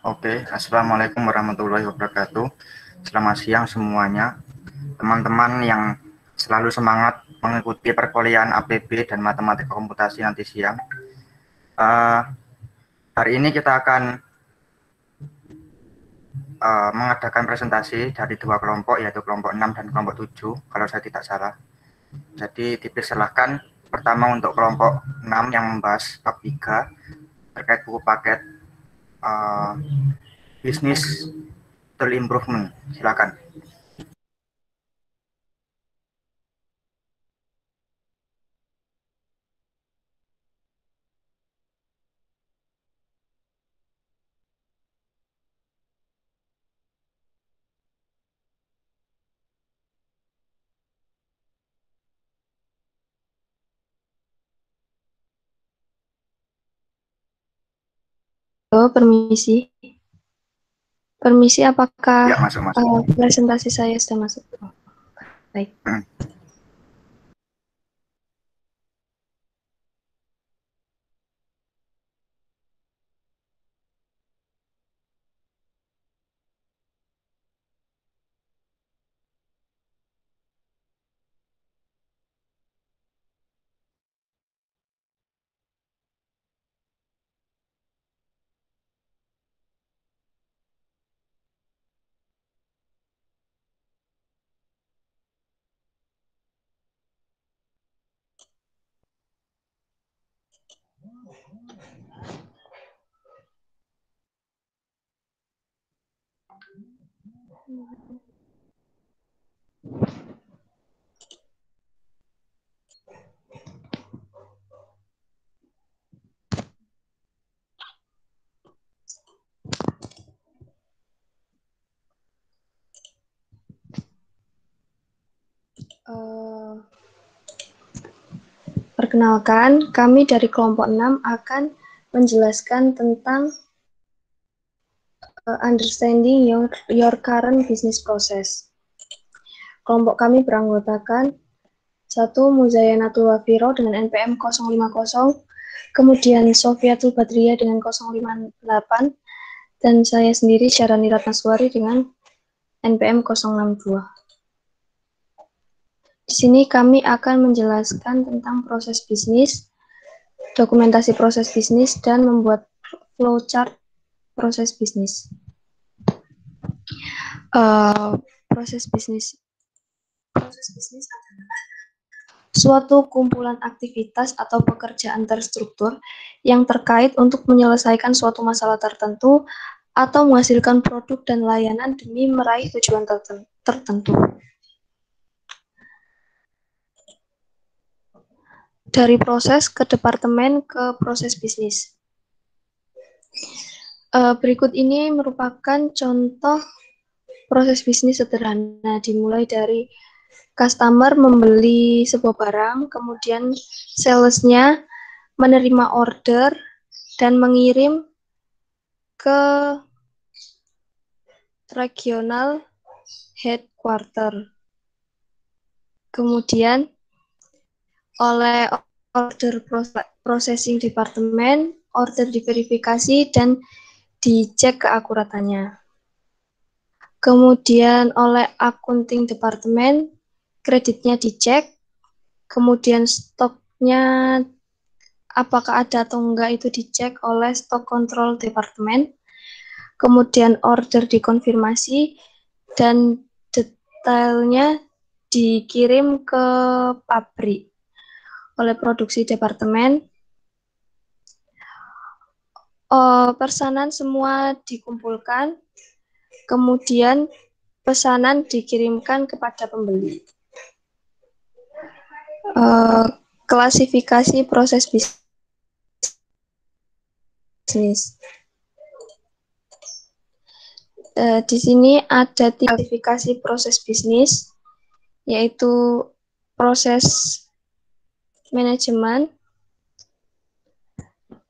Oke, Assalamualaikum warahmatullahi wabarakatuh. Selamat siang semuanya. Teman-teman yang selalu semangat mengikuti perkuliahan APB dan matematika komputasi nanti siang. Hari ini kita akan mengadakan presentasi dari dua kelompok, yaitu kelompok 6 dan kelompok 7, kalau saya tidak salah. Jadi dipersilahkan pertama untuk kelompok 6 yang membahas bab 3 terkait buku paket bisnis tool improvement. Silakan. Halo, permisi. Permisi, apakah Ya, masuk. presentasi saya sudah masuk? Baik. Perkenalkan, kami dari kelompok 6 akan menjelaskan tentang understanding your current business process. Kelompok kami beranggotakan 1. Muzayanatul Wafiro dengan NPM 050, kemudian Sofiatul Badriyah dengan 058, dan saya sendiri Syarani Ratnaswari dengan NPM 062. Di sini kami akan menjelaskan tentang proses bisnis, dokumentasi proses bisnis, dan membuat flowchart proses bisnis. Proses bisnis adalah suatu kumpulan aktivitas atau pekerjaan terstruktur yang terkait untuk menyelesaikan suatu masalah tertentu atau menghasilkan produk dan layanan demi meraih tujuan tertentu. Dari proses ke departemen ke proses bisnis. Berikut ini merupakan contoh proses bisnis sederhana, dimulai dari customer membeli sebuah barang, kemudian salesnya menerima order dan mengirim ke regional headquarter. Kemudian oleh order processing department, order diverifikasi dan dicek keakuratannya. Kemudian oleh accounting department, kreditnya dicek, kemudian stoknya apakah ada atau enggak itu dicek oleh stock control department, kemudian order dikonfirmasi, dan detailnya dikirim ke pabrik oleh produksi departemen. Pesanan semua dikumpulkan, kemudian pesanan dikirimkan kepada pembeli. Klasifikasi proses bisnis. Di sini ada 3 klasifikasi proses bisnis, yaitu proses manajemen,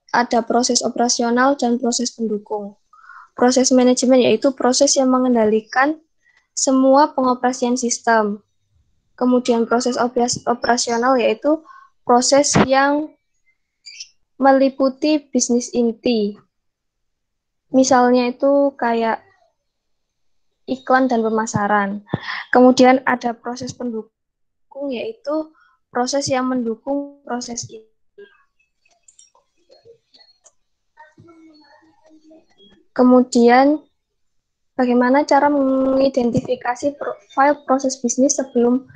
ada proses operasional dan proses pendukung. Proses manajemen yaitu proses yang mengendalikan semua pengoperasian sistem. Kemudian proses operasional yaitu proses yang meliputi bisnis inti. Misalnya itu kayak iklan dan pemasaran. Kemudian ada proses pendukung, yaitu proses yang mendukung proses ini. Kemudian bagaimana cara mengidentifikasi file proses bisnis sebelum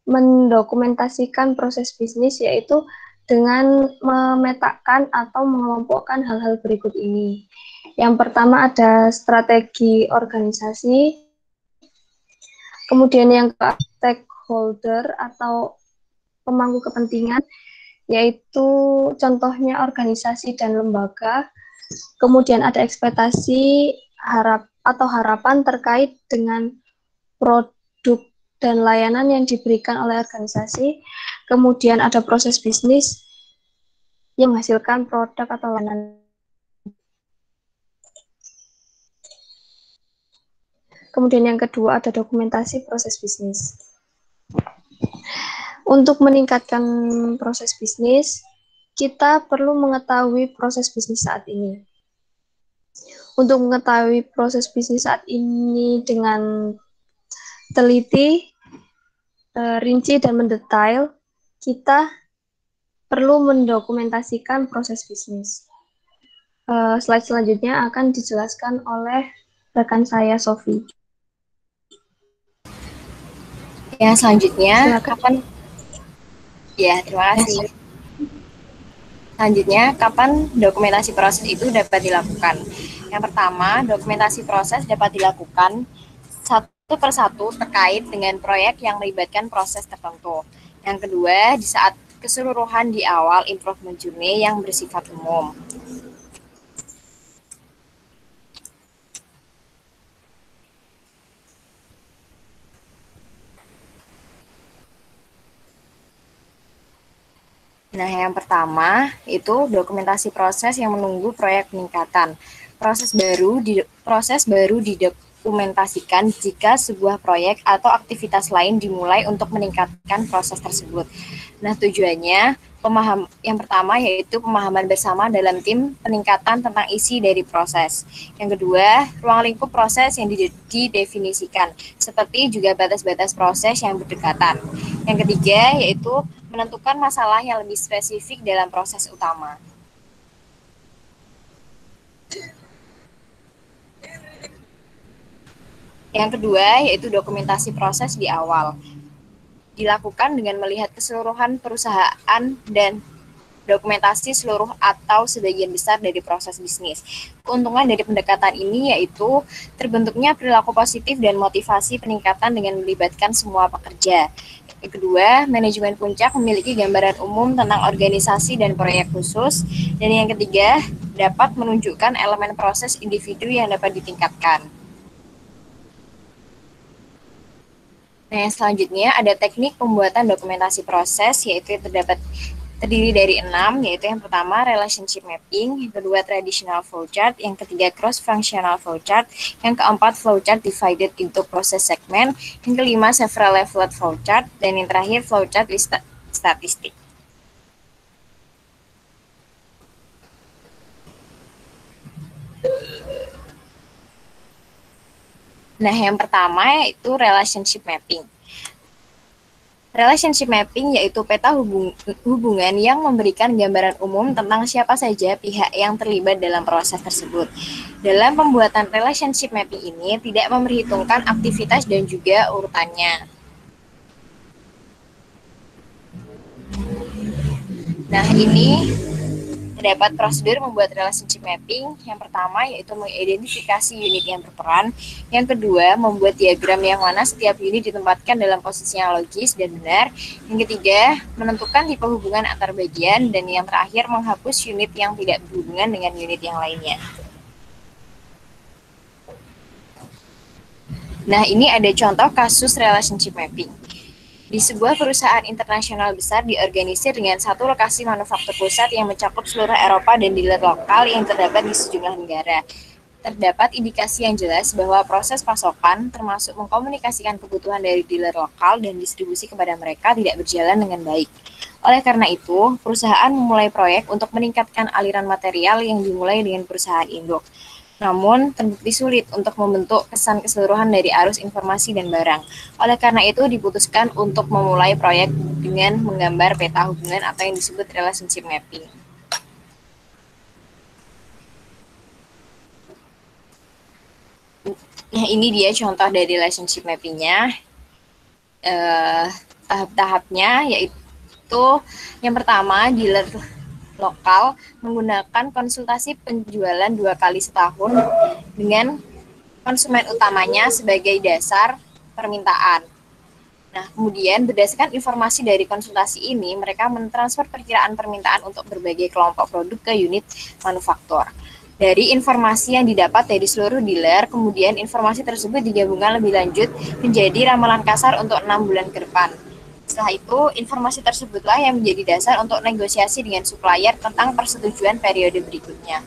mendokumentasikan proses bisnis, yaitu dengan memetakan atau mengelompokkan hal-hal berikut ini. Yang pertama ada strategi organisasi, kemudian yang ke stakeholder atau pemangku kepentingan, yaitu contohnya organisasi dan lembaga. Kemudian ada ekspektasi harapan terkait dengan produk dan layanan yang diberikan oleh organisasi. Kemudian ada proses bisnis yang menghasilkan produk atau layanan. Kemudian yang kedua ada dokumentasi proses bisnis. Untuk meningkatkan proses bisnis, kita perlu mengetahui proses bisnis saat ini. Untuk mengetahui proses bisnis saat ini dengan teliti, rinci, dan mendetail, kita perlu mendokumentasikan proses bisnis. Slide selanjutnya akan dijelaskan oleh rekan saya, Sofi. Yang selanjutnya, Silakan. terima kasih. Selanjutnya, kapan dokumentasi proses itu dapat dilakukan? Yang pertama, dokumentasi proses dapat dilakukan satu persatu terkait dengan proyek yang melibatkan proses tertentu. Yang kedua, di saat keseluruhan di awal improvement journey yang bersifat umum. Nah, yang pertama itu dokumentasi proses yang menunggu proyek peningkatan. Proses baru didokumentasikan jika sebuah proyek atau aktivitas lain dimulai untuk meningkatkan proses tersebut. Nah, tujuannya yang pertama yaitu pemahaman bersama dalam tim peningkatan tentang isi dari proses. Yang kedua, ruang lingkup proses yang didefinisikan, seperti juga batas-batas proses yang berdekatan. Yang ketiga yaitu menentukan masalah yang lebih spesifik dalam proses utama. Yang kedua yaitu dokumentasi proses di awal. Dilakukan dengan melihat keseluruhan perusahaan dan dokumentasi seluruh atau sebagian besar dari proses bisnis. Keuntungan dari pendekatan ini yaitu terbentuknya perilaku positif dan motivasi peningkatan dengan melibatkan semua pekerja. Yang kedua, manajemen puncak memiliki gambaran umum tentang organisasi dan proyek khusus. Dan yang ketiga, dapat menunjukkan elemen proses individu yang dapat ditingkatkan. Nah, yang selanjutnya ada teknik pembuatan dokumentasi proses, yaitu terdiri dari 6, yaitu yang pertama relationship mapping, yang kedua traditional flowchart, yang ketiga cross-functional flowchart, yang keempat flowchart divided into process segment, yang kelima several leveled flowchart, dan yang terakhir flowchart statistik. Nah, yang pertama yaitu relationship mapping. Relationship mapping yaitu peta hubungan yang memberikan gambaran umum tentang siapa saja pihak yang terlibat dalam proses tersebut. Dalam pembuatan relationship mapping ini tidak memperhitungkan aktivitas dan juga urutannya. Nah, ini terdapat prosedur membuat relationship mapping. Yang pertama yaitu mengidentifikasi unit yang berperan. Yang kedua, membuat diagram yang mana setiap unit ditempatkan dalam posisi yang logis dan benar. Yang ketiga, menentukan tipe hubungan antar bagian. Dan yang terakhir, menghapus unit yang tidak berhubungan dengan unit yang lainnya. Nah, ini ada contoh kasus relationship mapping. Di sebuah perusahaan internasional besar diorganisir dengan satu lokasi manufaktur pusat yang mencakup seluruh Eropa dan dealer lokal yang terdapat di sejumlah negara. Terdapat indikasi yang jelas bahwa proses pasokan, termasuk mengkomunikasikan kebutuhan dari dealer lokal dan distribusi kepada mereka tidak berjalan dengan baik. Oleh karena itu, perusahaan memulai proyek untuk meningkatkan aliran material yang dimulai dengan perusahaan induk. Namun, terbukti sulit untuk membentuk kesan keseluruhan dari arus informasi dan barang. Oleh karena itu, diputuskan untuk memulai proyek dengan menggambar peta hubungan atau yang disebut relationship mapping. Nah, ini dia contoh dari relationship mapping-nya. Tahap-tahapnya yaitu yang pertama, dealer lokal menggunakan konsultasi penjualan 2 kali setahun dengan konsumen utamanya sebagai dasar permintaan. Nah, kemudian berdasarkan informasi dari konsultasi ini, mereka mentransfer perkiraan permintaan untuk berbagai kelompok produk ke unit manufaktur. Dari informasi yang didapat dari seluruh dealer, kemudian informasi tersebut digabungkan lebih lanjut menjadi ramalan kasar untuk 6 bulan ke depan. Setelah itu, informasi tersebutlah yang menjadi dasar untuk negosiasi dengan supplier tentang persetujuan periode berikutnya.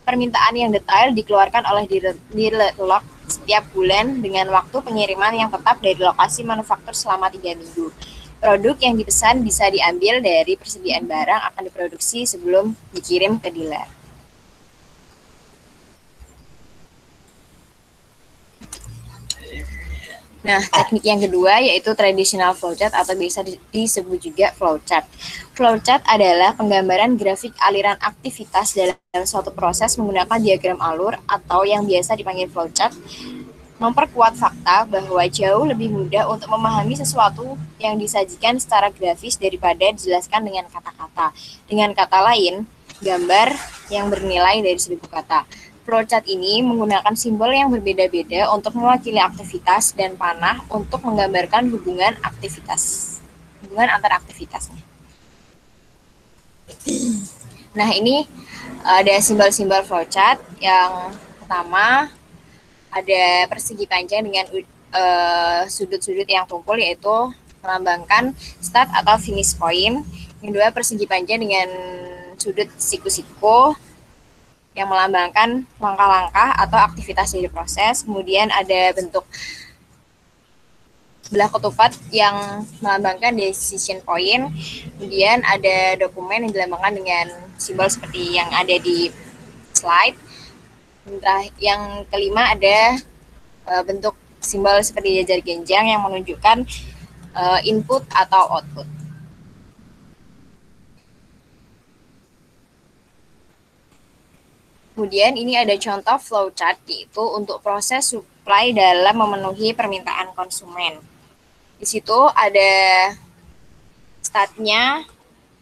Permintaan yang detail dikeluarkan oleh dealer log setiap bulan dengan waktu pengiriman yang tetap dari lokasi manufaktur selama 3 minggu. Produk yang dipesan bisa diambil dari persediaan barang akan diproduksi sebelum dikirim ke dealer. Nah, teknik yang kedua yaitu traditional flowchart atau bisa disebut juga flowchart. Flowchart adalah penggambaran grafik aliran aktivitas dalam suatu proses menggunakan diagram alur atau yang biasa dipanggil flowchart. Memperkuat fakta bahwa jauh lebih mudah untuk memahami sesuatu yang disajikan secara grafis daripada dijelaskan dengan kata-kata. Dengan kata lain, gambar yang bernilai dari 1000 kata. Flowchart ini menggunakan simbol yang berbeda-beda untuk mewakili aktivitas dan panah untuk menggambarkan hubungan antar aktivitasnya. Nah, ini ada simbol-simbol flowchart. Yang pertama ada persegi panjang dengan sudut-sudut yang tumpul, yaitu melambangkan start atau finish point. Yang kedua, persegi panjang dengan sudut siku-siku yang melambangkan langkah-langkah atau aktivitas dari proses. Kemudian ada bentuk belah ketupat yang melambangkan decision point. Kemudian ada dokumen yang dilambangkan dengan simbol seperti yang ada di slide. Yang kelima ada bentuk simbol seperti jajar genjang yang menunjukkan input atau output. Kemudian ini ada contoh flowchart, yaitu untuk proses supply dalam memenuhi permintaan konsumen. Di situ ada startnya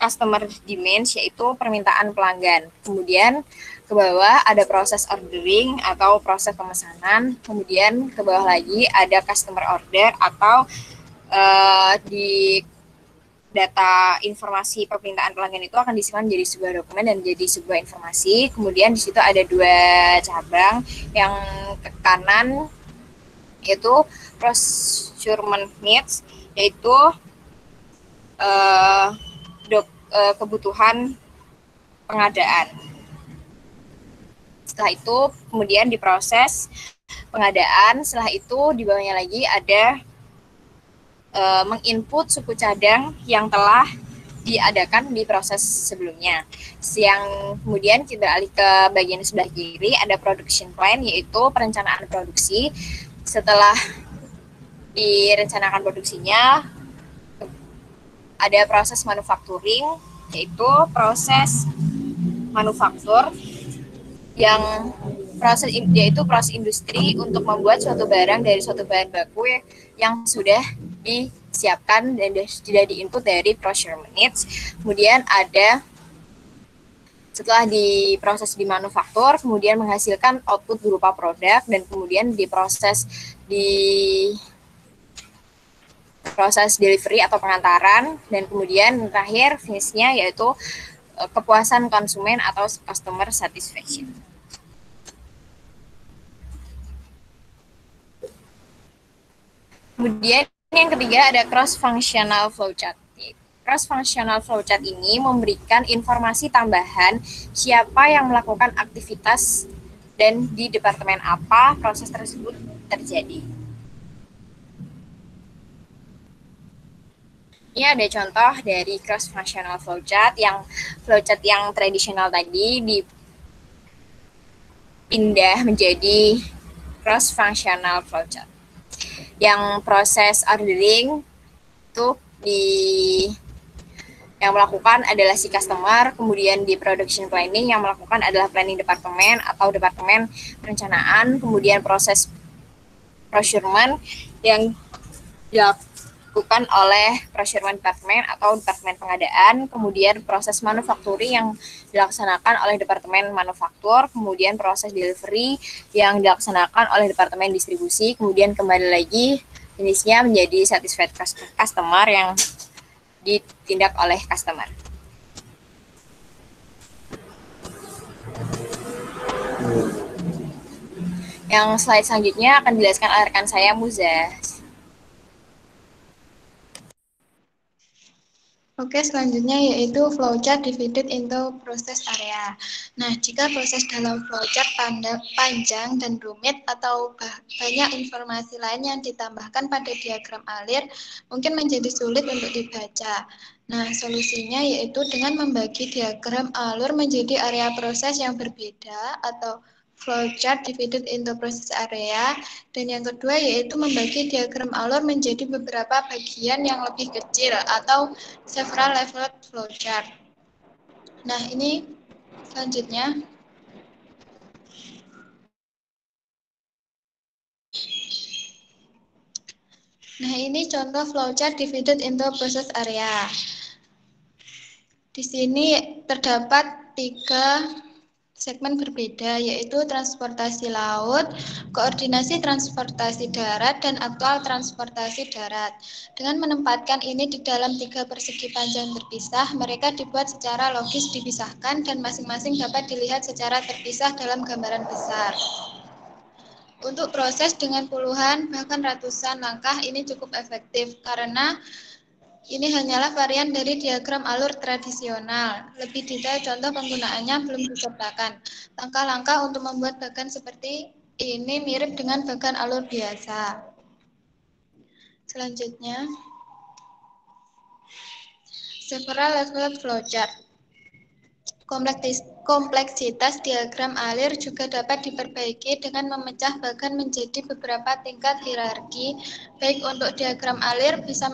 customer demand, yaitu permintaan pelanggan. Kemudian ke bawah ada proses ordering atau proses pemesanan. Kemudian ke bawah lagi ada customer order atau di data informasi permintaan pelanggan itu akan disimpan menjadi sebuah dokumen dan menjadi sebuah informasi. Kemudian di situ ada 2 cabang. Yang ke kanan yaitu procurement needs, yaitu kebutuhan pengadaan. Setelah itu kemudian diproses pengadaan. Setelah itu di bawahnya lagi ada menginput suku cadang yang telah diadakan di proses sebelumnya. Yang kemudian kita beralih ke bagian sebelah kiri, ada production plan, yaitu perencanaan produksi. Setelah direncanakan produksinya, ada proses manufacturing, yaitu proses manufaktur yaitu proses industri untuk membuat suatu barang dari suatu bahan baku yang sudah disiapkan dan sudah diinput dari procurement needs. Kemudian ada setelah diproses di manufaktur, kemudian menghasilkan output berupa produk dan kemudian diproses di proses delivery atau pengantaran, dan kemudian terakhir finishnya yaitu kepuasan konsumen atau customer satisfaction. Kemudian yang ketiga ada cross-functional flowchart. Cross-functional flowchart ini memberikan informasi tambahan siapa yang melakukan aktivitas dan di departemen apa proses tersebut terjadi. Ini ada contoh dari cross-functional flowchart yang tradisional tadi pindah menjadi cross-functional flowchart. Yang proses ordering itu yang melakukan adalah si customer, kemudian di production planning yang melakukan adalah planning departemen atau departemen perencanaan, kemudian proses procurement yang dilakukan oleh procurement department atau departemen pengadaan, kemudian proses manufacturing yang dilaksanakan oleh departemen manufaktur, kemudian proses delivery yang dilaksanakan oleh departemen distribusi, kemudian kembali lagi jenisnya menjadi satisfied customer yang ditindak oleh customer. Yang slide selanjutnya akan dijelaskan oleh rekan saya, Muza. Oke, selanjutnya yaitu flowchart divided into process area. Nah, jika proses dalam flowchart panjang dan rumit atau banyak informasi lain yang ditambahkan pada diagram alir, mungkin menjadi sulit untuk dibaca. Nah, solusinya yaitu dengan membagi diagram alur menjadi area proses yang berbeda atau flowchart divided into process area, dan yang kedua yaitu membagi diagram alur menjadi beberapa bagian yang lebih kecil atau several level flowchart. Nah, ini selanjutnya. Nah, ini contoh flowchart divided into process area. Di sini terdapat 3 segmen berbeda, yaitu transportasi laut, koordinasi transportasi darat, dan aktual transportasi darat. Dengan menempatkan ini di dalam 3 persegi panjang terpisah, mereka dibuat secara logis dipisahkan dan masing-masing dapat dilihat secara terpisah dalam gambaran besar. Untuk proses dengan puluhan bahkan ratusan langkah ini cukup efektif karena ini hanyalah varian dari diagram alur tradisional. Lebih detail contoh penggunaannya belum disertakan. Langkah-langkah untuk membuat bagan seperti ini mirip dengan bagan alur biasa. Selanjutnya, several level flowchart. Kompleksitas diagram alir juga dapat diperbaiki dengan memecah bagan menjadi beberapa tingkat hierarki, baik untuk diagram alir biasa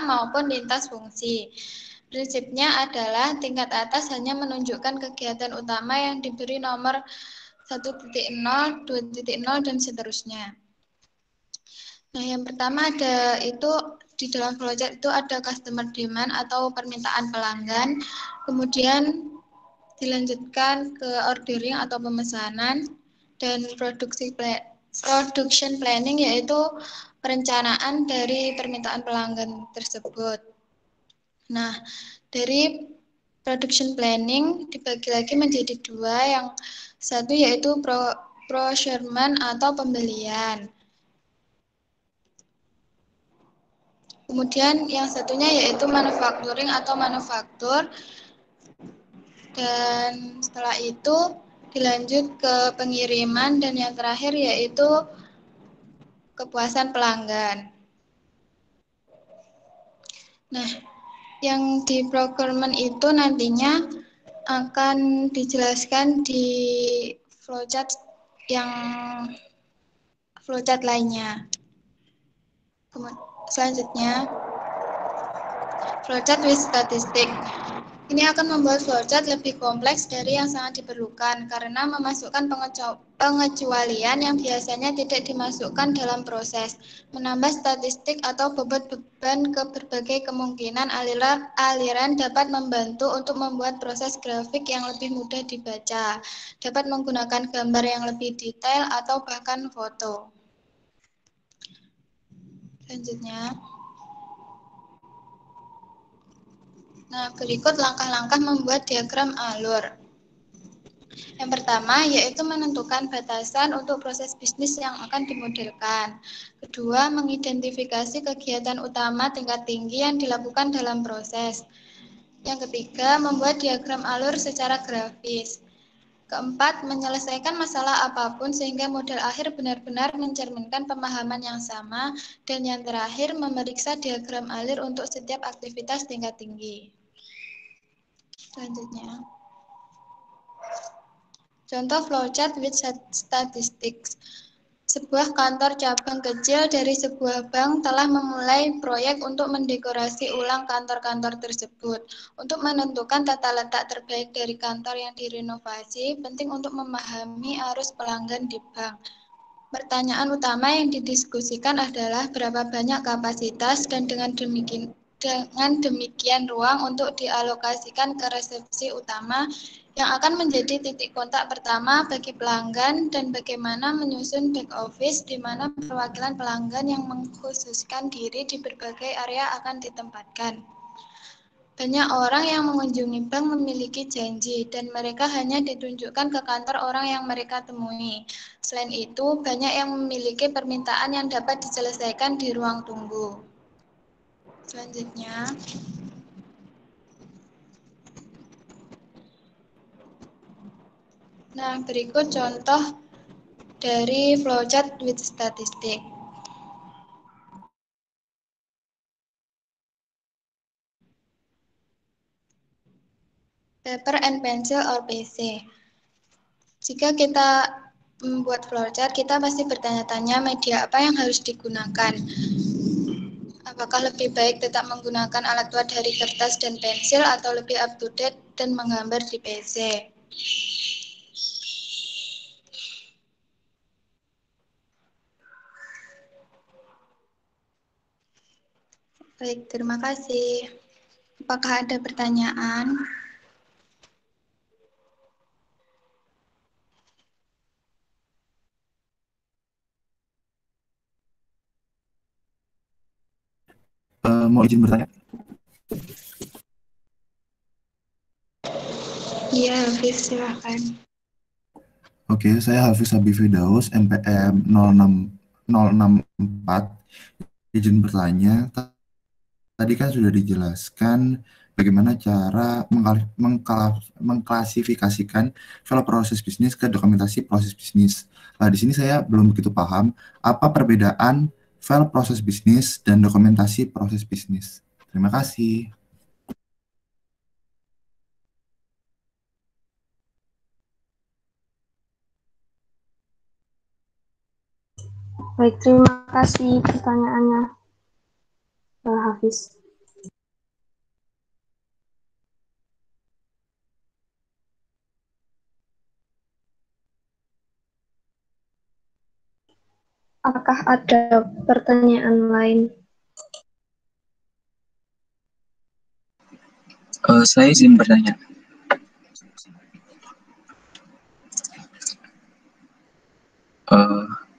maupun lintas fungsi. Prinsipnya adalah tingkat atas hanya menunjukkan kegiatan utama yang diberi nomor 1.0, 2.0, dan seterusnya. Nah, yang pertama ada itu di dalam flowchart itu ada customer demand atau permintaan pelanggan, kemudian dilanjutkan ke ordering atau pemesanan, dan production planning yaitu perencanaan dari permintaan pelanggan tersebut. Nah, dari production planning dibagi lagi menjadi 2, yang satu yaitu procurement atau pembelian. Kemudian yang satunya yaitu manufacturing atau manufaktur. Dan setelah itu dilanjut ke pengiriman, dan yang terakhir yaitu kepuasan pelanggan. Nah, yang di procurement itu nantinya akan dijelaskan di flowchart lainnya. Selanjutnya, flowchart with statistik. Ini akan membuat flowchart lebih kompleks dari yang sangat diperlukan karena memasukkan pengecualian yang biasanya tidak dimasukkan dalam proses, menambah statistik atau bobot beban ke berbagai kemungkinan aliran dapat membantu untuk membuat proses grafik yang lebih mudah dibaca, dapat menggunakan gambar yang lebih detail atau bahkan foto. Selanjutnya. Nah, berikut langkah-langkah membuat diagram alur. Yang pertama yaitu menentukan batasan untuk proses bisnis yang akan dimodelkan. Kedua, mengidentifikasi kegiatan utama tingkat tinggi yang dilakukan dalam proses. Yang ketiga, membuat diagram alur secara grafis. Keempat, menyelesaikan masalah apapun sehingga model akhir benar-benar mencerminkan pemahaman yang sama. Dan yang terakhir, memeriksa diagram alur untuk setiap aktivitas tingkat tinggi. Selanjutnya. Contoh flowchart with statistics. Sebuah kantor cabang kecil dari sebuah bank telah memulai proyek untuk mendekorasi ulang kantor-kantor tersebut. Untuk menentukan tata letak terbaik dari kantor yang direnovasi, penting untuk memahami arus pelanggan di bank. Pertanyaan utama yang didiskusikan adalah berapa banyak kapasitas dan dengan demikian ruang untuk dialokasikan ke resepsi utama yang akan menjadi titik kontak pertama bagi pelanggan dan bagaimana menyusun back office di mana perwakilan pelanggan yang mengkhususkan diri di berbagai area akan ditempatkan. Banyak orang yang mengunjungi bank memiliki janji dan mereka hanya ditunjukkan ke kantor orang yang mereka temui. Selain itu, banyak yang memiliki permintaan yang dapat diselesaikan di ruang tunggu. Selanjutnya, berikut contoh dari flowchart with statistic. Paper and pencil or PC. Jika kita membuat flowchart, kita pasti bertanya-tanya media apa yang harus digunakan. Apakah lebih baik tetap menggunakan alat tulis dari kertas dan pensil atau lebih up to date dan menggambar di PC? Baik, terima kasih. Apakah ada pertanyaan? Mau izin bertanya? Iya, Hafiz, silakan. Oke, saya Hafiz Habib Firdaus, NPM 064. Izin bertanya, tadi kan sudah dijelaskan bagaimana cara mengklasifikasikan file proses bisnis ke dokumentasi proses bisnis. Nah, di sini saya belum begitu paham apa perbedaan file proses bisnis dan dokumentasi proses bisnis. Terima kasih. Baik, terima kasih pertanyaannya, Hafiz. Apakah ada pertanyaan lain? Saya izin bertanya.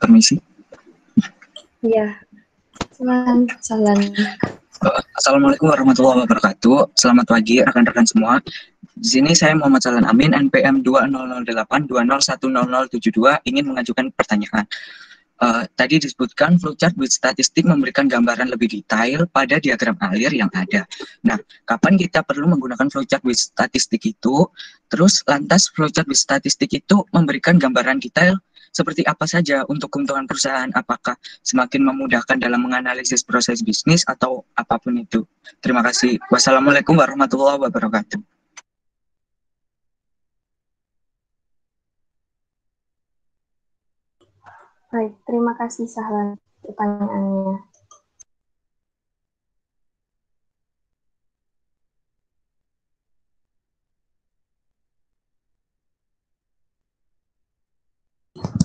Permisi. Ya, silakan. Assalamualaikum warahmatullahi wabarakatuh. Selamat pagi rekan-rekan semua. Di sini saya Muhammad Salan Amin, NPM 200820010072 ingin mengajukan pertanyaan. Tadi disebutkan flowchart with statistik memberikan gambaran lebih detail pada diagram alir yang ada. Nah, kapan kita perlu menggunakan flowchart with statistik itu? Terus lantas flowchart with statistik itu memberikan gambaran detail seperti apa saja untuk keuntungan perusahaan? Apakah semakin memudahkan dalam menganalisis proses bisnis atau apapun itu? Terima kasih. Wassalamualaikum warahmatullahi wabarakatuh. Baik, terima kasih Sahlan pertanyaannya.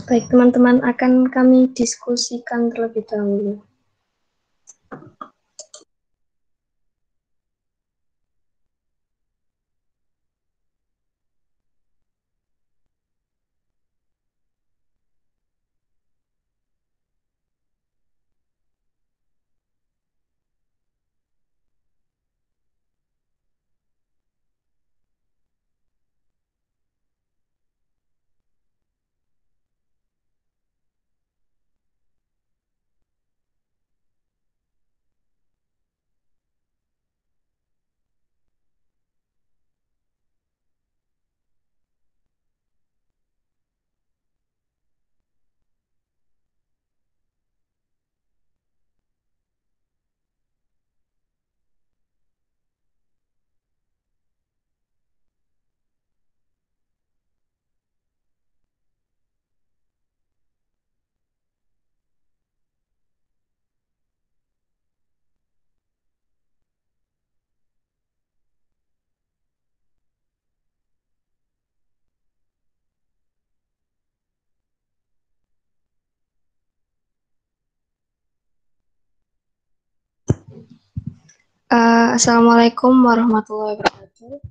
Baik, teman-teman, akan kami diskusikan terlebih dahulu. Assalamualaikum warahmatullahi wabarakatuh.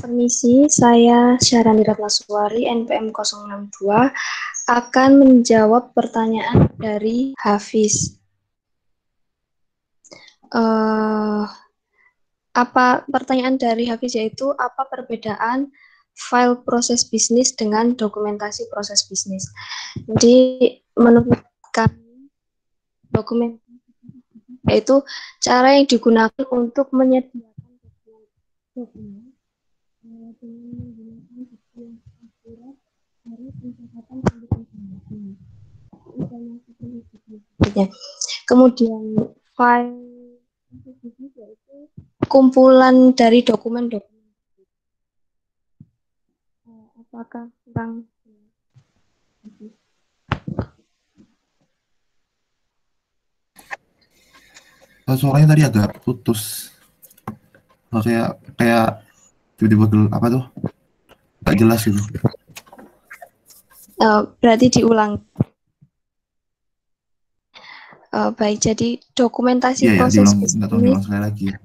Permisi, saya Syahrani Ratnaswari, NPM 062, akan menjawab pertanyaan dari Hafiz. Pertanyaan dari Hafiz yaitu apa perbedaan file proses bisnis dengan dokumentasi proses bisnis? Jadi menurut kami dokumen yaitu cara yang digunakan untuk menyediakan dokumen dengan menggunakan bukti yang akurat dari pencatatan informasi. Kemudian file bisnis yaitu kumpulan dari dokumen-dokumen. Apakah kurang? Suaranya tadi agak putus. Kayak tiba-tiba apa tuh? Gak jelas gitu. Berarti diulang. Baik, jadi dokumentasi proses diulang, nggak tahu diulang sekali lagi.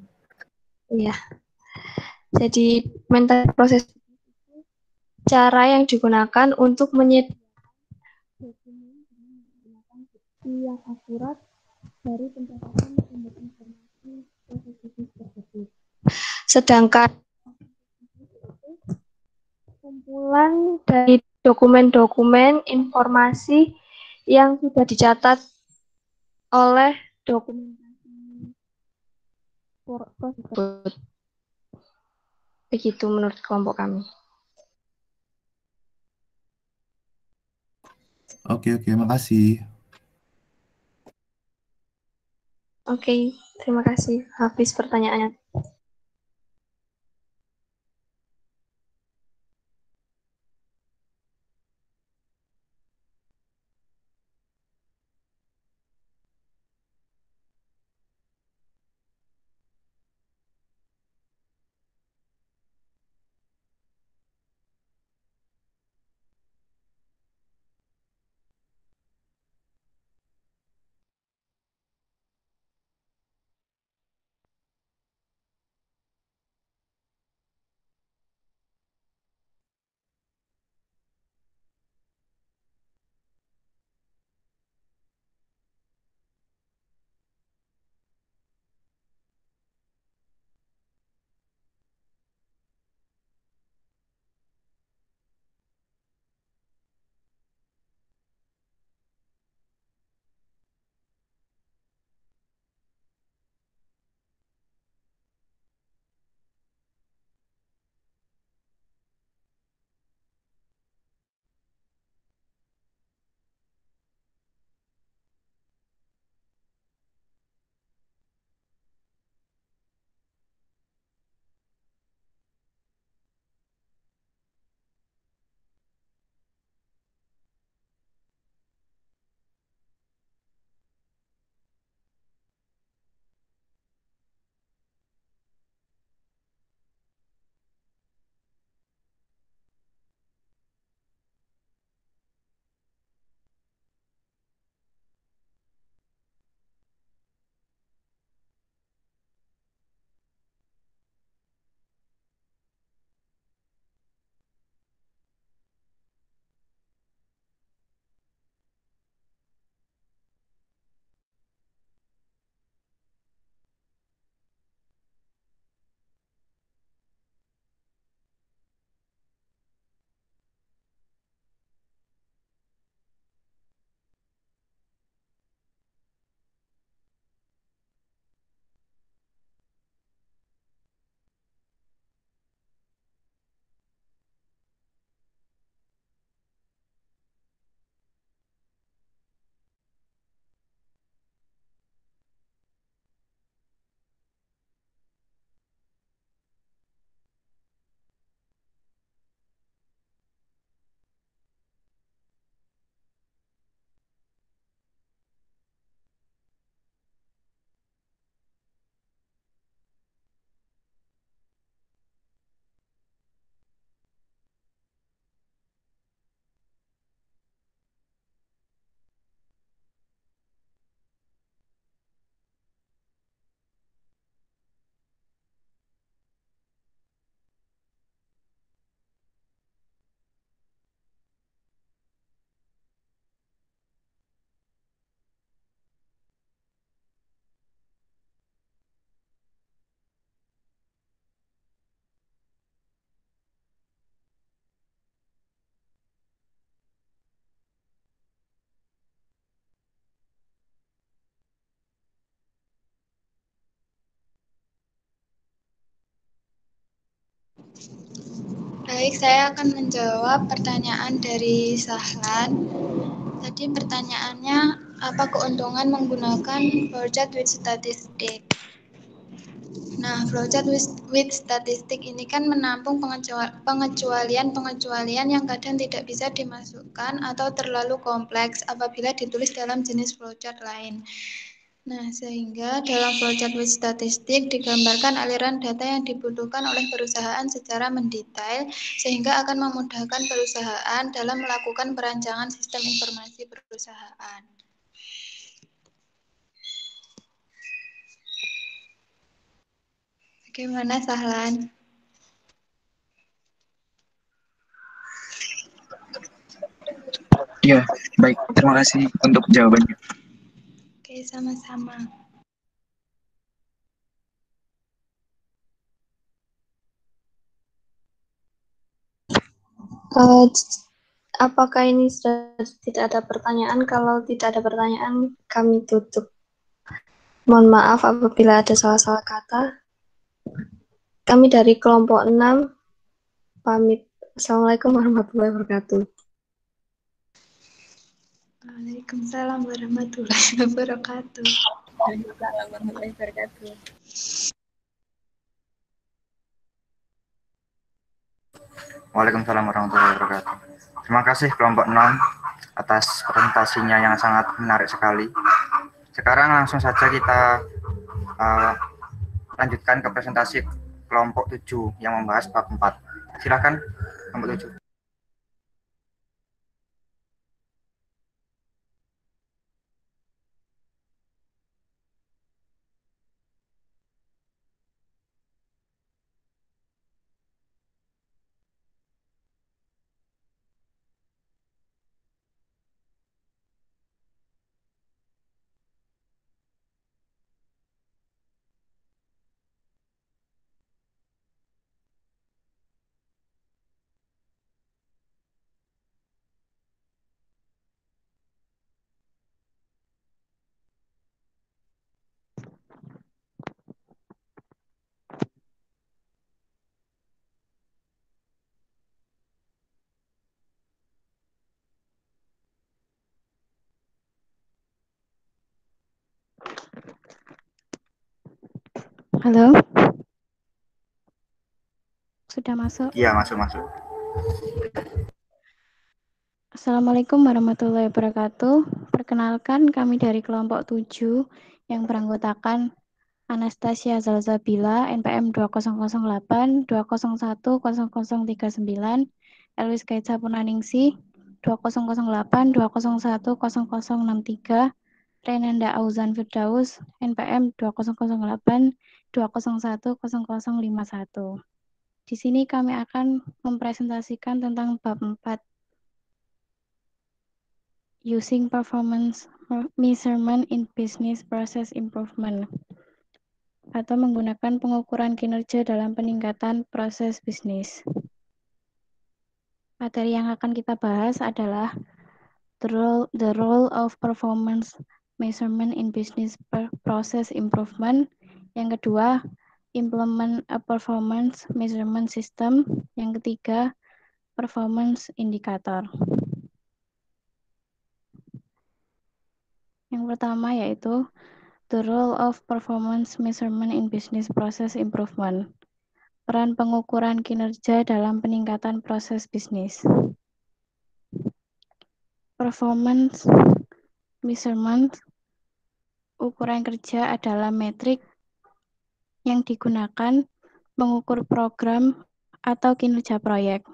Iya. Jadi dokumentasi proses cara yang digunakan untuk menyediakan dokumen dengan menggunakan bukti yang akurat dari pencatatan sumber informasi proses bisnis tersebut. Sedangkan kumpulan dari dokumen-dokumen informasi yang sudah dicatat oleh dokumentasi tersebut. Begitu menurut kelompok kami. Oke, makasih. Oke, terima kasih. Habis pertanyaannya. Baik, saya akan menjawab pertanyaan dari Sahlan. Tadi pertanyaannya, apa keuntungan menggunakan flowchart with statistik? Nah, flowchart with statistik ini kan menampung pengecualian-pengecualian yang kadang tidak bisa dimasukkan atau terlalu kompleks apabila ditulis dalam jenis flowchart lain. Nah, sehingga dalam flowchart with statistik digambarkan aliran data yang dibutuhkan oleh perusahaan secara mendetail, sehingga akan memudahkan perusahaan dalam melakukan perancangan sistem informasi perusahaan. Bagaimana, Sahlan? Ya, baik. Terima kasih untuk jawabannya. Oke, sama-sama. Apakah ini sudah tidak ada pertanyaan? Kalau tidak ada pertanyaan, kami tutup. Mohon maaf apabila ada salah-salah kata. Kami dari kelompok 6 pamit. Assalamualaikum warahmatullahi wabarakatuh. Waalaikumsalam warahmatullahi wabarakatuh. Waalaikumsalam warahmatullahi wabarakatuh. Waalaikumsalam warahmatullahi wabarakatuh. Terima kasih kelompok 6 atas presentasinya yang sangat menarik sekali. Sekarang langsung saja kita lanjutkan ke presentasi kelompok 7 yang membahas bab 4. Silakan kelompok 7. Halo, sudah masuk? Iya, masuk. Assalamualaikum warahmatullahi wabarakatuh. Perkenalkan, kami dari kelompok 7 yang beranggotakan Anastasia Zalzabila, NPM 2008, 2010039, Elwis Kaitsa Punaningsih, 2008, 2010063, Renanda Auzan Firdaus, NPM 2008, 2010051. Di sini kami akan mempresentasikan tentang bab 4, Using Performance Measurement in Business Process Improvement, atau menggunakan pengukuran kinerja dalam peningkatan proses bisnis. Materi yang akan kita bahas adalah the role of performance measurement in business process improvement. Yang kedua, implement a performance measurement system. Yang ketiga, performance indicator. Yang pertama yaitu the role of performance measurement in business process improvement. Peran pengukuran kinerja dalam peningkatan proses bisnis. Performance measurement, ukuran kerja adalah metrik yang digunakan mengukur program atau kinerja proyek.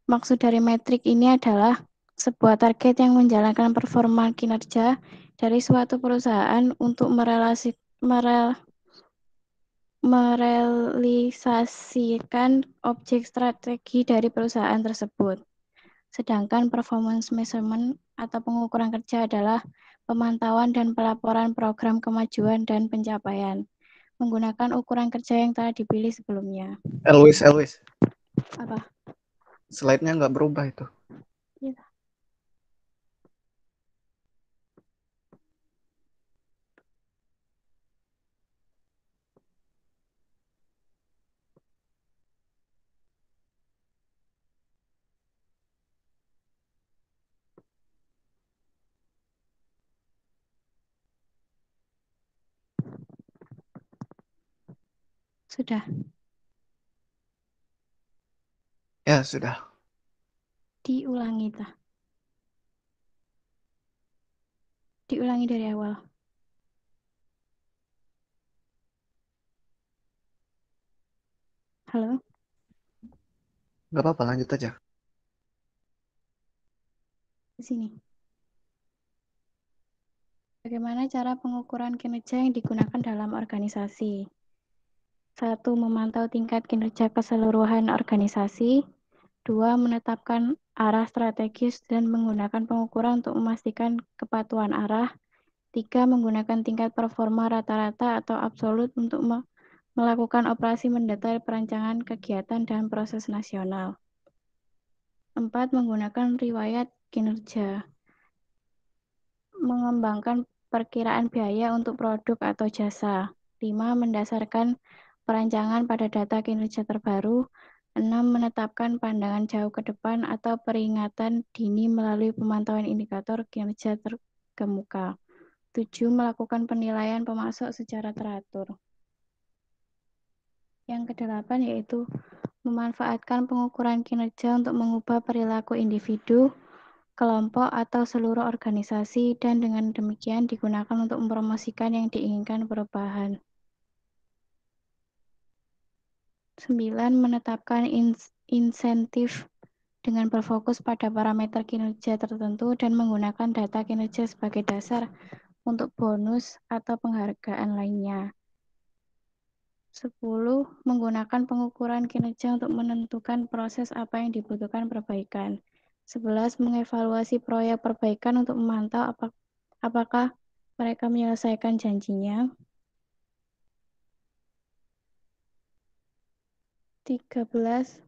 Maksud dari metrik ini adalah sebuah target yang menjalankan performa kinerja dari suatu perusahaan untuk merealisasikan objek strategi dari perusahaan tersebut. Sedangkan performance measurement atau pengukuran kerja adalah pemantauan dan pelaporan program kemajuan dan pencapaian menggunakan ukuran kerja yang telah dipilih sebelumnya. Elwis. Apa? Slide-nya nggak berubah itu. Ya. Sudah. Ya, sudah. Diulangi, tah. Diulangi dari awal. Halo? Nggak apa-apa, lanjut aja. Di sini. Bagaimana cara pengukuran kinerja yang digunakan dalam organisasi? 1. Memantau tingkat kinerja keseluruhan organisasi. 2. Menetapkan arah strategis dan menggunakan pengukuran untuk memastikan kepatuhan arah. 3. Menggunakan tingkat performa rata-rata atau absolut untuk melakukan operasi mendetail perancangan kegiatan dan proses nasional. 4. Menggunakan riwayat kinerja. Mengembangkan perkiraan biaya untuk produk atau jasa. 5. Mendasarkan perancangan pada data kinerja terbaru. 6. Menetapkan pandangan jauh ke depan atau peringatan dini melalui pemantauan indikator kinerja terkemuka. 7. Melakukan penilaian pemasok secara teratur. Yang ke-8 yaitu memanfaatkan pengukuran kinerja untuk mengubah perilaku individu, kelompok, atau seluruh organisasi, dan dengan demikian digunakan untuk mempromosikan yang diinginkan perubahan. 9. Menetapkan insentif dengan berfokus pada parameter kinerja tertentu dan menggunakan data kinerja sebagai dasar untuk bonus atau penghargaan lainnya. 10. Menggunakan pengukuran kinerja untuk menentukan proses apa yang dibutuhkan perbaikan. 11. Mengevaluasi proyek perbaikan untuk memantau apakah mereka menyelesaikan janjinya. 13.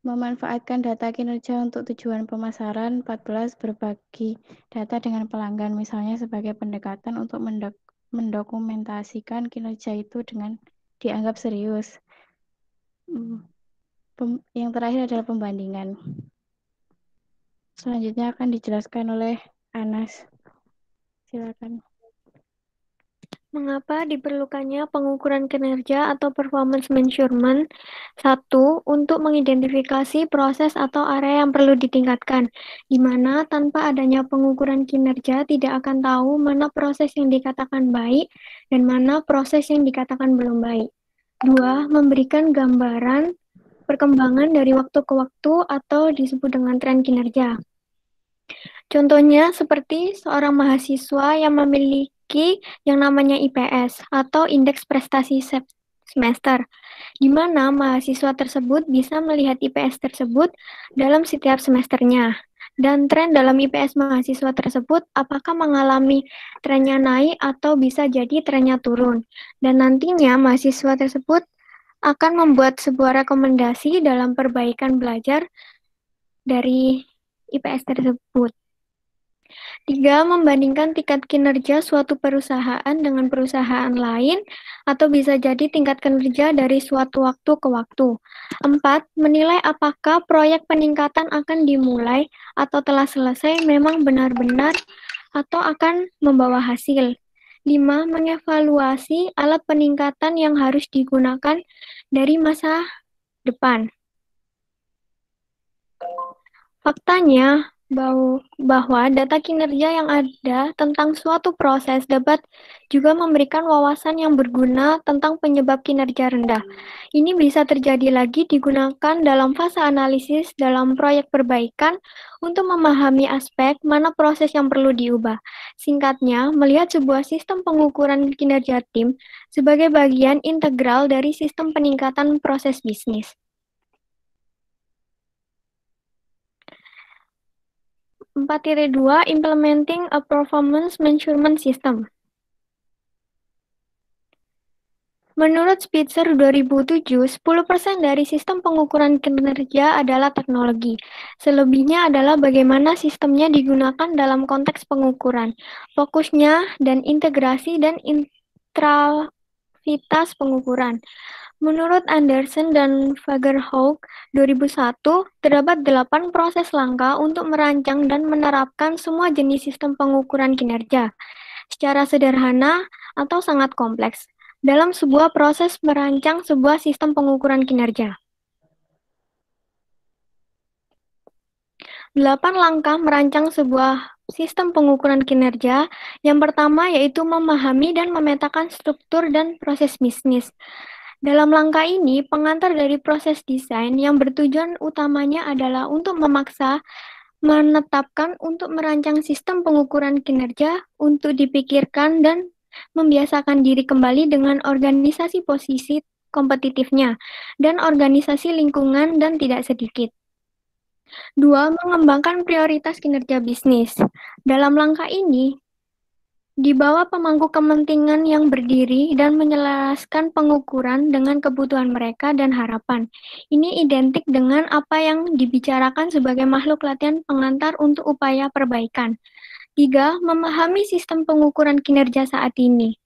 Memanfaatkan data kinerja untuk tujuan pemasaran. 14. Berbagi data dengan pelanggan, misalnya sebagai pendekatan untuk mendokumentasikan kinerja itu dengan dianggap serius. Yang terakhir adalah pembandingan. Selanjutnya akan dijelaskan oleh Anas. Silakan. Mengapa diperlukannya pengukuran kinerja atau performance measurement? 1. Untuk mengidentifikasi proses atau area yang perlu ditingkatkan, di mana tanpa adanya pengukuran kinerja tidak akan tahu mana proses yang dikatakan baik dan mana proses yang dikatakan belum baik. 2. Memberikan gambaran perkembangan dari waktu ke waktu atau disebut dengan tren kinerja. Contohnya seperti seorang mahasiswa yang memiliki yang namanya IPS atau Indeks Prestasi Semester, di mana mahasiswa tersebut bisa melihat IPS tersebut dalam setiap semesternya. Dan tren dalam IPS mahasiswa tersebut apakah mengalami trennya naik atau bisa jadi trennya turun. Dan nantinya mahasiswa tersebut akan membuat sebuah rekomendasi dalam perbaikan belajar dari IPS tersebut. 3. Membandingkan tingkat kinerja suatu perusahaan dengan perusahaan lain atau bisa jadi tingkat kinerja dari suatu waktu ke waktu. 4. Menilai apakah proyek peningkatan akan dimulai atau telah selesai memang benar-benar atau akan membawa hasil. 5. Mengevaluasi alat peningkatan yang harus digunakan dari masa depan. Faktanya bahwa data kinerja yang ada tentang suatu proses dapat juga memberikan wawasan yang berguna tentang penyebab kinerja rendah. Ini bisa terjadi lagi digunakan dalam fase analisis dalam proyek perbaikan untuk memahami aspek mana proses yang perlu diubah. Singkatnya, melihat sebuah sistem pengukuran kinerja tim sebagai bagian integral dari sistem peningkatan proses bisnis. 4.2 Implementing a Performance Measurement System. Menurut Spitzer 2007, 10% dari sistem pengukuran kinerja adalah teknologi. Selebihnya adalah bagaimana sistemnya digunakan dalam konteks pengukuran, fokusnya, dan integrasi dan intravitas pengukuran. Menurut Anderson dan Fagerhaug 2001, terdapat 8 proses langkah untuk merancang dan menerapkan semua jenis sistem pengukuran kinerja, secara sederhana atau sangat kompleks. dalam sebuah proses merancang sebuah sistem pengukuran kinerja. 8 langkah merancang sebuah sistem pengukuran kinerja. Yang pertama yaitu memahami dan memetakan struktur dan proses bisnis. Dalam langkah ini, pengantar dari proses desain yang bertujuan utamanya adalah untuk memaksa, menetapkan untuk merancang sistem pengukuran kinerja untuk dipikirkan dan membiasakan diri kembali dengan organisasi posisi kompetitifnya dan organisasi lingkungan dan tidak sedikit. 2. Mengembangkan prioritas kinerja bisnis. Dalam langkah ini, di bawah pemangku kepentingan yang berdiri dan menyelaraskan pengukuran dengan kebutuhan mereka dan harapan. Ini identik dengan apa yang dibicarakan sebagai makhluk latihan pengantar untuk upaya perbaikan. 3. Memahami sistem pengukuran kinerja saat ini.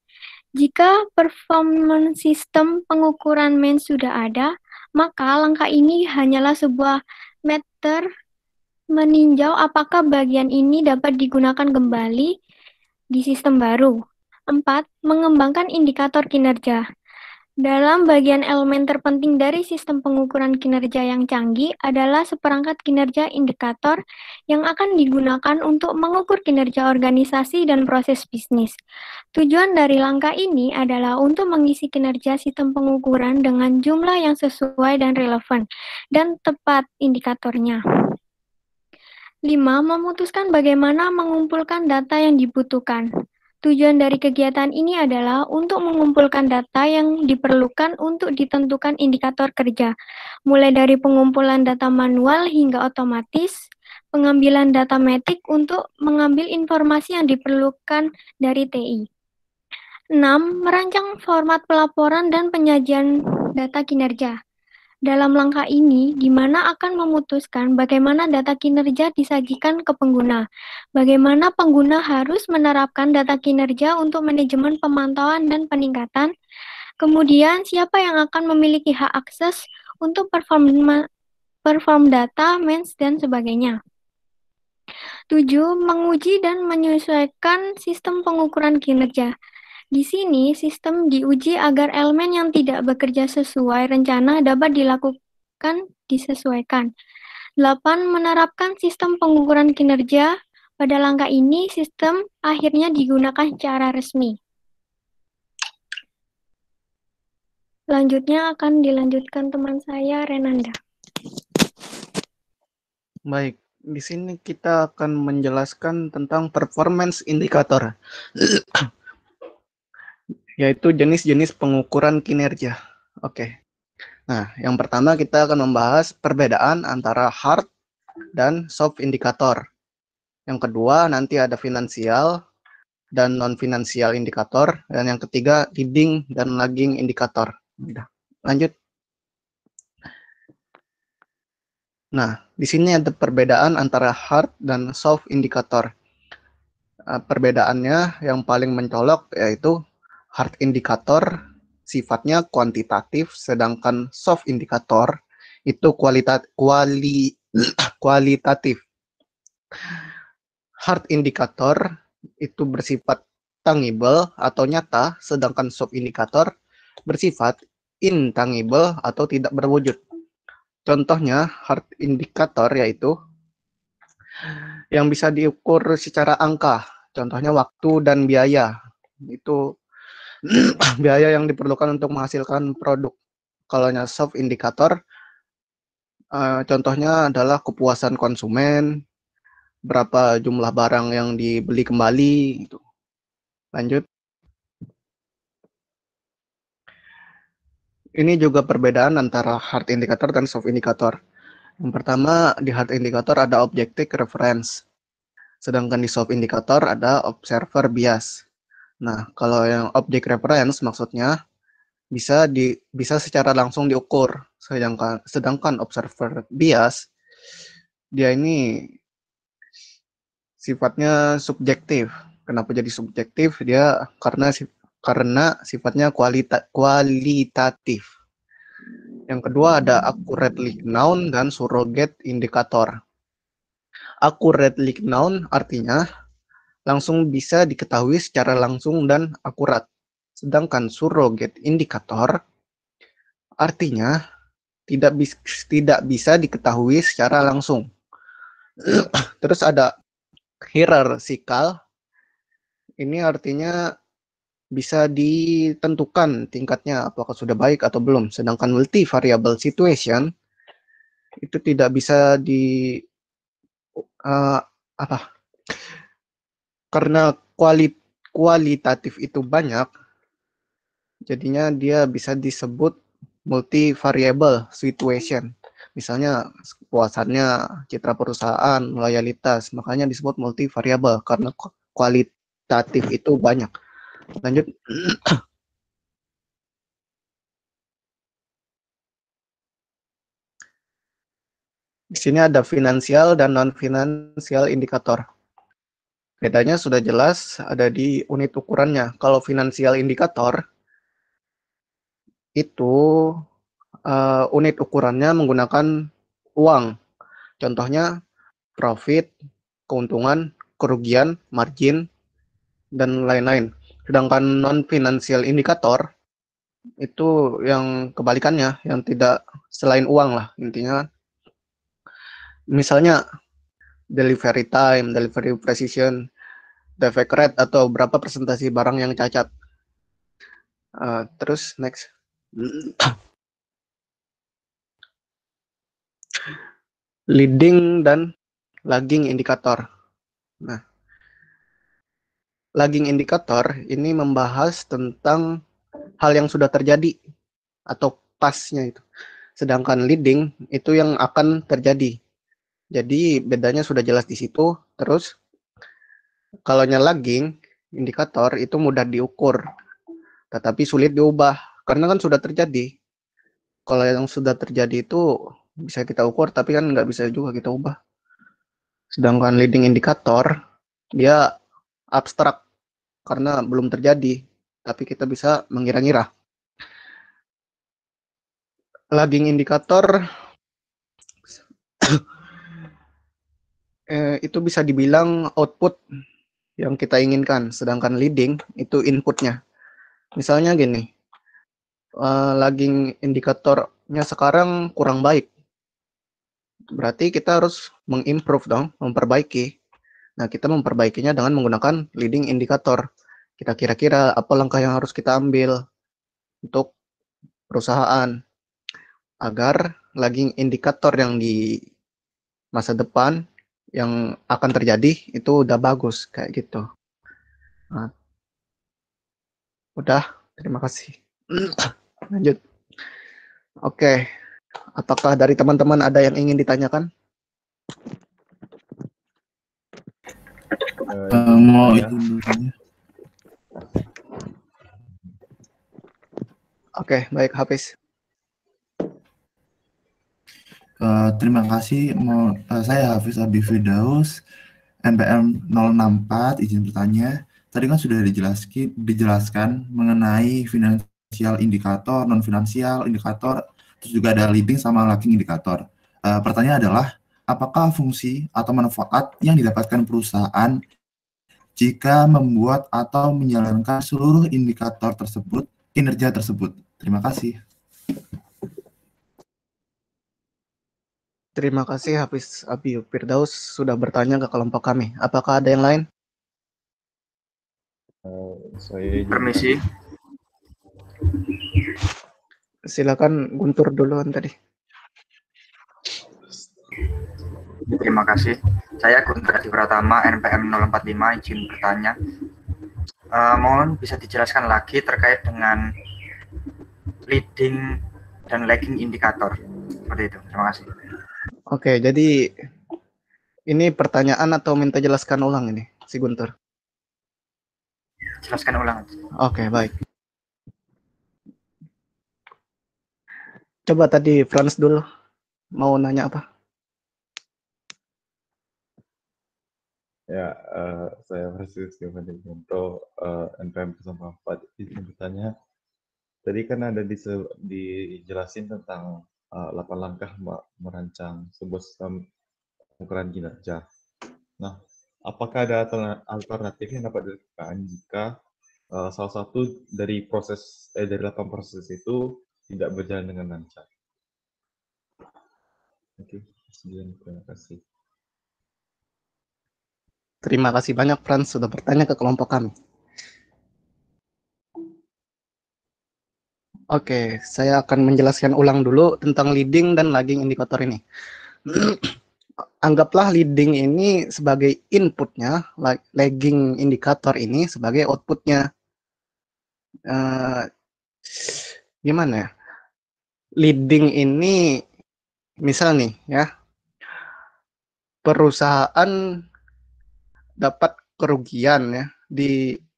Jika performance sistem pengukuran MENS sudah ada, maka langkah ini hanyalah sebuah meter meninjau apakah bagian ini dapat digunakan kembali di sistem baru. 4. Mengembangkan indikator kinerja. Dalam bagian elemen terpenting dari sistem pengukuran kinerja yang canggih adalah seperangkat kinerja indikator yang akan digunakan untuk mengukur kinerja organisasi dan proses bisnis. Tujuan dari langkah ini adalah untuk mengisi kinerja sistem pengukuran dengan jumlah yang sesuai dan relevan dan tepat indikatornya. 5. Memutuskan bagaimana mengumpulkan data yang dibutuhkan. Tujuan dari kegiatan ini adalah untuk mengumpulkan data yang diperlukan untuk ditentukan indikator kerja, mulai dari pengumpulan data manual hingga otomatis, pengambilan data metrik untuk mengambil informasi yang diperlukan dari TI. 6. Merancang format pelaporan dan penyajian data kinerja. Dalam langkah ini, di mana akan memutuskan bagaimana data kinerja disajikan ke pengguna, bagaimana pengguna harus menerapkan data kinerja untuk manajemen pemantauan dan peningkatan, kemudian siapa yang akan memiliki hak akses untuk perform data, MENS, dan sebagainya. 7. Menguji dan menyesuaikan sistem pengukuran kinerja. Di sini, sistem diuji agar elemen yang tidak bekerja sesuai rencana dapat disesuaikan. 8. Menerapkan sistem pengukuran kinerja. Pada langkah ini, sistem akhirnya digunakan secara resmi. Selanjutnya akan dilanjutkan teman saya, Renanda. Baik, di sini kita akan menjelaskan tentang performance indicator. Yaitu jenis-jenis pengukuran kinerja. Oke. Nah, yang pertama kita akan membahas perbedaan antara hard dan soft indikator. Yang kedua nanti ada finansial dan non-finansial indikator. Dan yang ketiga leading dan lagging indikator. Udah, lanjut. Nah, di sini ada perbedaan antara hard dan soft indikator. Perbedaannya yang paling mencolok yaitu hard indikator sifatnya kuantitatif, sedangkan soft indikator itu kualitatif. Hard indikator itu bersifat tangible atau nyata, sedangkan soft indikator bersifat intangible atau tidak berwujud. Contohnya hard indikator yaitu yang bisa diukur secara angka, contohnya waktu dan biaya. Itu biaya yang diperlukan untuk menghasilkan produk. Kalau soft indikator, contohnya adalah kepuasan konsumen, berapa jumlah barang yang dibeli kembali. Gitu. Lanjut. Ini juga perbedaan antara hard indikator dan soft indikator. Yang pertama, di hard indikator ada objective reference. Sedangkan di soft indikator ada observer bias. Nah, kalau yang object reference maksudnya bisa secara langsung diukur, sedangkan observer bias dia ini sifatnya subjektif. Kenapa jadi subjektif? Dia karena sifatnya kualitatif. Yang kedua ada accurately known dan surrogate indikator. Accurately known artinya langsung bisa diketahui secara langsung dan akurat. Sedangkan surrogate indikator artinya tidak bisa diketahui secara langsung. Terus ada hierarchical, ini artinya bisa ditentukan tingkatnya apakah sudah baik atau belum. Sedangkan multivariable situation itu tidak bisa apa? Karena kualitatif itu banyak, jadinya dia bisa disebut multivariable situation. Misalnya kepuasannya, citra perusahaan, loyalitas, makanya disebut multivariable karena kualitatif itu banyak. Lanjut. Di sini ada finansial dan non-finansial indikator. Bedanya sudah jelas ada di unit ukurannya. Kalau finansial indikator itu unit ukurannya menggunakan uang. Contohnya profit, keuntungan, kerugian, margin, dan lain-lain. Sedangkan non-financial indikator itu yang kebalikannya, yang tidak selain uang lah intinya. Misalnya delivery time, delivery precision, defect rate, atau berapa presentasi barang yang cacat. Terus next. Leading dan lagging indikator. Nah, lagging indikator ini membahas tentang hal yang sudah terjadi atau pasnya itu. Sedangkan leading itu yang akan terjadi. Jadi bedanya sudah jelas di situ. Terus kalau lagging indikator itu mudah diukur, tetapi sulit diubah karena kan sudah terjadi. Kalau yang sudah terjadi itu bisa kita ukur, tapi kan nggak bisa juga kita ubah. Sedangkan leading indikator dia abstrak karena belum terjadi, tapi kita bisa mengira-ngira. Lagging indikator itu bisa dibilang output yang kita inginkan, sedangkan leading itu inputnya. Misalnya gini, lagging indikatornya sekarang kurang baik, berarti kita harus mengimprove dong, memperbaiki. Nah, kita memperbaikinya dengan menggunakan leading indikator. Kita kira-kira apa langkah yang harus kita ambil untuk perusahaan agar lagging indikator yang di masa depan yang akan terjadi itu udah bagus kayak gitu. Nah, udah, terima kasih. Lanjut. Oke, apakah dari teman-teman ada yang ingin ditanyakan? Mau izin bertanya. Oke, baik, Hafiz. Terima kasih. Saya Hafiz Abi Firdaus, NPM 064, izin bertanya. Tadi kan sudah dijelaskan mengenai finansial indikator, non-finansial indikator, terus juga ada leading sama lagging indikator. Pertanyaan adalah, apakah fungsi atau manfaat yang didapatkan perusahaan jika membuat atau menjalankan seluruh indikator tersebut, kinerja tersebut? Terima kasih. Terima kasih Hafiz Abi Firdaus sudah bertanya ke kelompok kami. Apakah ada yang lain? Saya Permisi. Silakan Guntur duluan tadi. Terima kasih. Saya Guntur Adi Pratama, NPM 045, izin bertanya. Mohon bisa dijelaskan lagi terkait dengan leading dan lagging indikator. Seperti itu. Terima kasih. Oke, jadi ini pertanyaan atau minta jelaskan ulang ini, si Guntur? Jelaskan ulang. Oke, baik. Coba tadi Frans dulu, mau nanya apa? Ya, saya Francisco Guntur, NPM 04, izin bertanya. Tadi kan ada dijelasin tentang 8 langkah merancang sebuah sistem pengukuran kinerja. Nah, apakah ada alternatif yang dapat dilakukan jika salah satu dari dari 8 proses itu tidak berjalan dengan lancar. Oke, sekian, terima kasih. Terima kasih banyak Franz sudah bertanya ke kelompok kami. Oke, saya akan menjelaskan ulang dulu tentang leading dan lagging indikator ini. Anggaplah leading ini sebagai inputnya, lagging indikator ini sebagai outputnya. Gimana ya? Leading ini, misal nih ya, perusahaan dapat kerugian ya,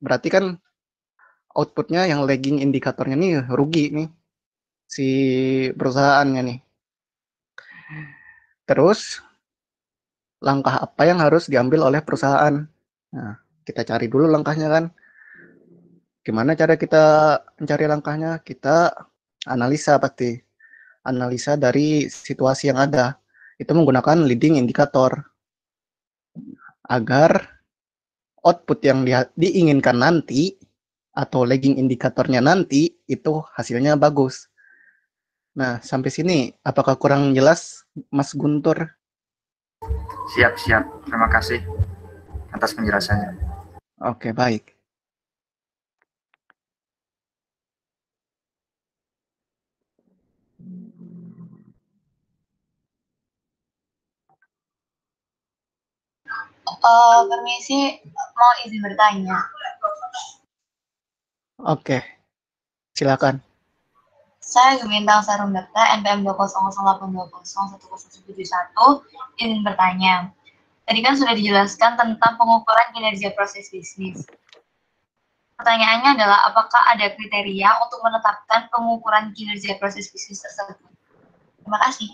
berarti kan outputnya yang lagging indikatornya nih rugi nih si perusahaannya nih. Terus langkah apa yang harus diambil oleh perusahaan? Nah, kita cari dulu langkahnya kan. Gimana cara kita mencari langkahnya? Kita analisa pasti. Analisa dari situasi yang ada. Itu menggunakan leading indikator. Agar output yang diinginkan nanti atau lagging indikatornya nanti itu hasilnya bagus. Nah, sampai sini apakah kurang jelas, Mas Guntur? Siap. Terima kasih atas penjelasannya. Oke, baik. Permisi, mau izin bertanya. Oke, silakan. Saya Gemintang Sarum Data NPM 20082010171 izin bertanya. Tadi kan sudah dijelaskan tentang pengukuran kinerja proses bisnis. Pertanyaannya adalah apakah ada kriteria untuk menetapkan pengukuran kinerja proses bisnis tersebut? Terima kasih.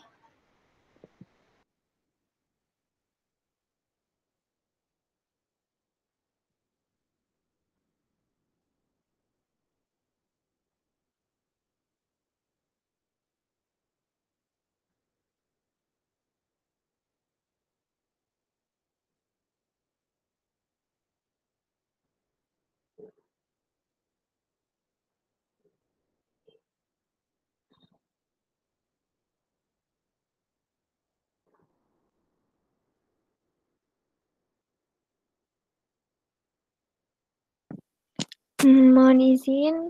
Mohon izin,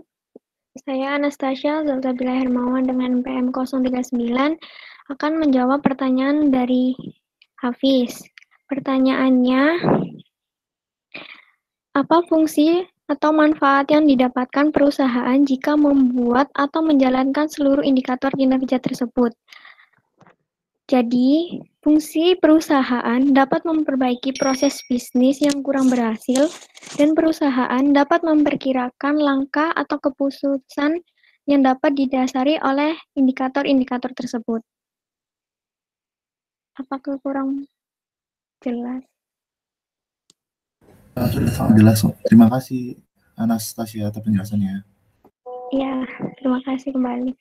saya Anastasia Zaltabila Hermawan dengan NPM 039 akan menjawab pertanyaan dari Hafiz. Pertanyaannya, apa fungsi atau manfaat yang didapatkan perusahaan jika membuat atau menjalankan seluruh indikator kinerja tersebut? Jadi, fungsi perusahaan dapat memperbaiki proses bisnis yang kurang berhasil, dan perusahaan dapat memperkirakan langkah atau keputusan yang dapat didasari oleh indikator-indikator tersebut. Apakah kurang jelas? Sudah sangat jelas. Terima kasih Anastasia atas penjelasannya. Ya, terima kasih kembali.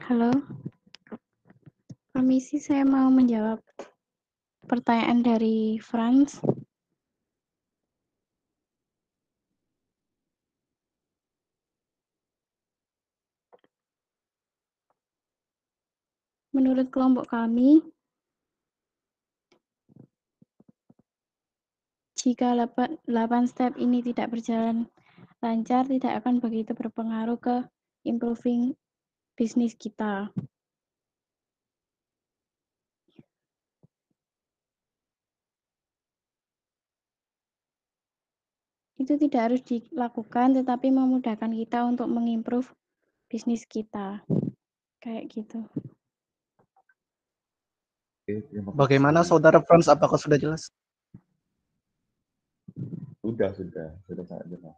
Halo, permisi saya mau menjawab pertanyaan dari Franz. Menurut kelompok kami, jika 8 step ini tidak berjalan lancar tidak akan begitu berpengaruh ke improving bisnis kita. Itu tidak harus dilakukan, tetapi memudahkan kita untuk mengimprove bisnis kita. Kayak gitu. Bagaimana Saudara Franz, apakah sudah jelas? Sudah sangat jelas.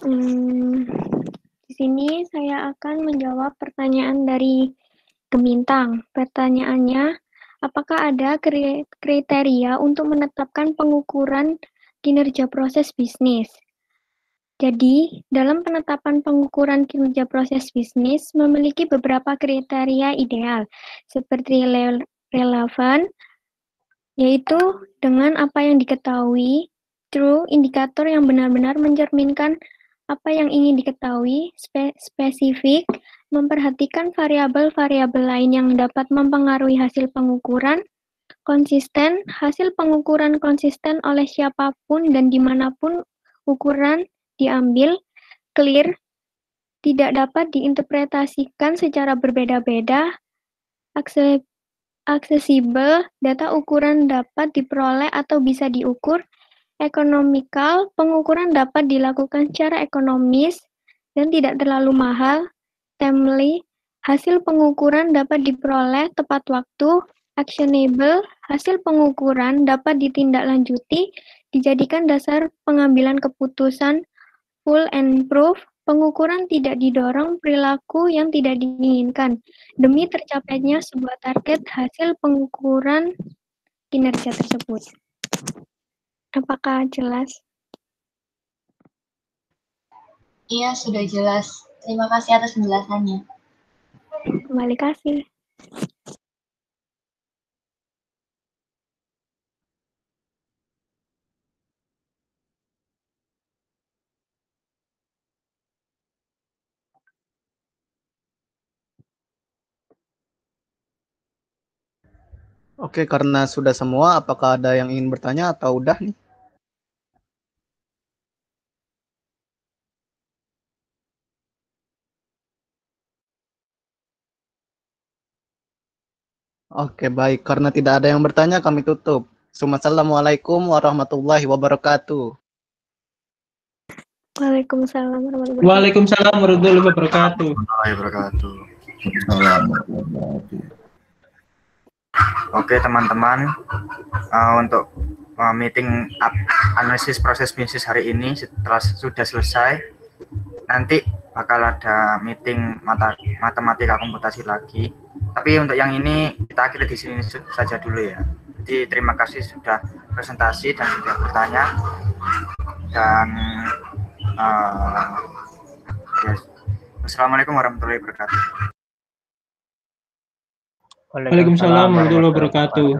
Di sini saya akan menjawab pertanyaan dari Gemintang. Pertanyaannya, apakah ada kriteria untuk menetapkan pengukuran kinerja proses bisnis? Jadi, dalam penetapan pengukuran kinerja proses bisnis memiliki beberapa kriteria ideal, seperti relevan, yaitu dengan apa yang diketahui, true, indikator yang benar-benar mencerminkan apa yang ingin diketahui, spesifik, memperhatikan variabel-variabel lain yang dapat mempengaruhi hasil pengukuran, konsisten, hasil pengukuran konsisten oleh siapapun dan dimanapun ukuran diambil, clear, tidak dapat diinterpretasikan secara berbeda-beda, aksesibel, data ukuran dapat diperoleh atau bisa diukur, ekonomikal, pengukuran dapat dilakukan secara ekonomis dan tidak terlalu mahal, timely, hasil pengukuran dapat diperoleh tepat waktu, actionable, hasil pengukuran dapat ditindaklanjuti, dijadikan dasar pengambilan keputusan, full and proof, pengukuran tidak didorong perilaku yang tidak diinginkan demi tercapainya sebuah target hasil pengukuran kinerja tersebut. Apakah jelas? Iya, sudah jelas. Terima kasih atas penjelasannya. Kembali kasih. Oke, karena sudah semua, apakah ada yang ingin bertanya atau udah nih? Oke, baik. Karena tidak ada yang bertanya, kami tutup. Assalamualaikum warahmatullahi wabarakatuh. Waalaikumsalam warahmatullahi wabarakatuh. Waalaikumsalam warahmatullahi wabarakatuh. Oke teman-teman, untuk meeting analisis proses bisnis hari ini sudah selesai. Nanti bakal ada meeting matematika komputasi lagi. Tapi untuk yang ini kita akhiri di sini saja dulu ya. Jadi terima kasih sudah presentasi dan sudah bertanya. Dan Assalamualaikum warahmatullahi wabarakatuh. Waalaikumsalam warahmatullahi wabarakatuh.